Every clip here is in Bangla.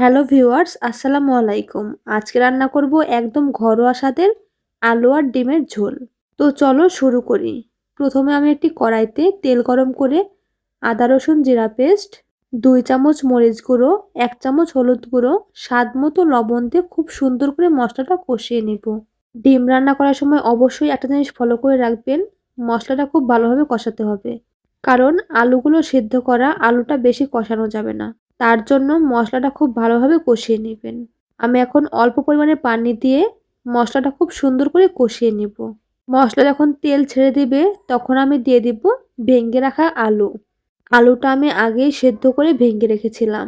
হ্যালো ভিউয়ার্স, আসসালামু আলাইকুম। আজকে রান্না করব একদম ঘরোয়া স্বাদের আলু আর ডিমের ঝোল। তো চলো শুরু করি। প্রথমে আমি একটি কড়াইতে তেল গরম করে আদা রসুন জিরা পেস্ট, 2 চামচ মরিচ গুঁড়ো, 1 চামচ হলুদ গুঁড়ো, স্বাদ মতো লবণ দিয়ে খুব সুন্দর করে মশলাটা কষিয়ে নিব। ডিম রান্না করার সময় অবশ্যই একটা জিনিস ফলো করে রাখবেন, মশলাটা খুব ভালোভাবে কষাতে হবে। কারণ আলুগুলো সিদ্ধ করা, আলুটা বেশি কষানো যাবে না। তার জন্য মশলাটা খুব ভালোভাবে কষিয়ে নেবেন। আমি এখন অল্প পরিমাণে পানি দিয়ে মশলাটা খুব সুন্দর করে কষিয়ে নিব। মশলা যখন তেল ছেড়ে দিবে তখন আমি দিয়ে দিব ভেঙে রাখা আলু। আলুটা আমি আগেই সেদ্ধ করে ভেঙে রেখেছিলাম।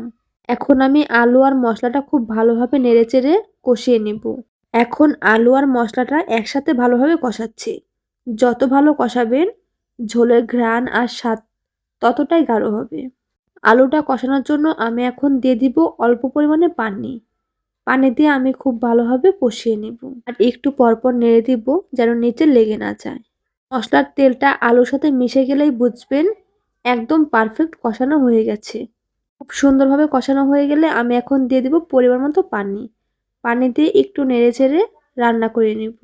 এখন আমি আলু আর মশলাটা খুব ভালোভাবে নেড়েচেড়ে কষিয়ে নিব। এখন আলু আর মশলাটা একসাথে ভালোভাবে কষাচ্ছি। যত ভালো কষাবেন ঝোলের ঘ্রাণ আর স্বাদ ততটাই গাঢ় হবে। আলুটা কষানোর জন্য আমি এখন দিয়ে দিব অল্প পরিমাণে পানি। পানি দিয়ে আমি খুব ভালোভাবে কষিয়ে নেব। আর একটু পরপর নেড়ে দিব যেন নিচে লেগে না যায়। মশলার তেলটা আলুর সাথে মিশে গেলেই বুঝবেন একদম পারফেক্ট কষানো হয়ে গেছে। খুব সুন্দরভাবে কষানো হয়ে গেলে আমি এখন দিয়ে দিব পরিমাণ মতো পানি। পানি দিয়ে একটু নেড়েচেড়ে রান্না করে নেব।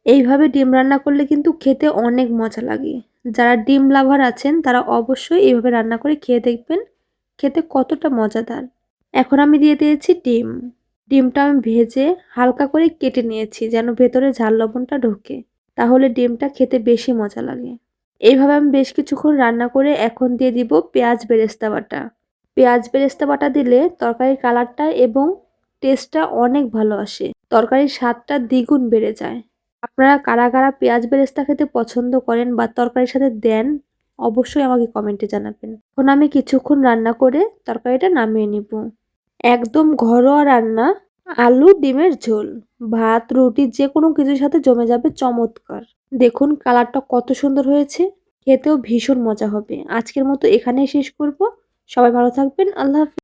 এইভাবে ডিম রান্না করলে কিন্তু খেতে অনেক মজা লাগে। যারা ডিম লাভার আছেন তারা অবশ্যই এইভাবে রান্না করে খেয়ে দেখবেন খেতে কতটা মজাদার। এখন আমি দিয়ে দিয়েছি ডিম। ডিমটা আমি ভেজে হালকা করে কেটে নিয়েছি যেন ভেতরে ঝাল লবণটা ঢোকে। তাহলে ডিমটা খেতে বেশি মজা লাগে। এইভাবে আমি বেশ কিছুক্ষণ রান্না করে এখন দিয়ে দিব পেঁয়াজ বেরেস্তা বাটা। পেঁয়াজ বেরেস্তা বাটা দিলে তরকারির কালারটা এবং টেস্টটা অনেক ভালো আসে। তরকারির স্বাদটা দ্বিগুণ বেড়ে যায়। আপনারা কারা কারা পেঁয়াজ বেরেস্তা খেতে পছন্দ করেন বা তরকারির সাথে দেন অবশ্যই আমাকে কমেন্টে জানাবেন। এখন আমি কিছুক্ষণ রান্না করে তরকারিটা নামিয়ে নিব। একদম ঘরোয়া রান্না আলু ডিমের ঝোল। ভাত রুটি যে কোনো কিছুর সাথে জমে যাবে চমৎকার। দেখুন কালারটা কত সুন্দর হয়েছে। খেতেও ভীষণ মজা হবে। আজকের মতো এখানেই শেষ করব। সবাই ভালো থাকবেন। আল্লাহ হাফেজ।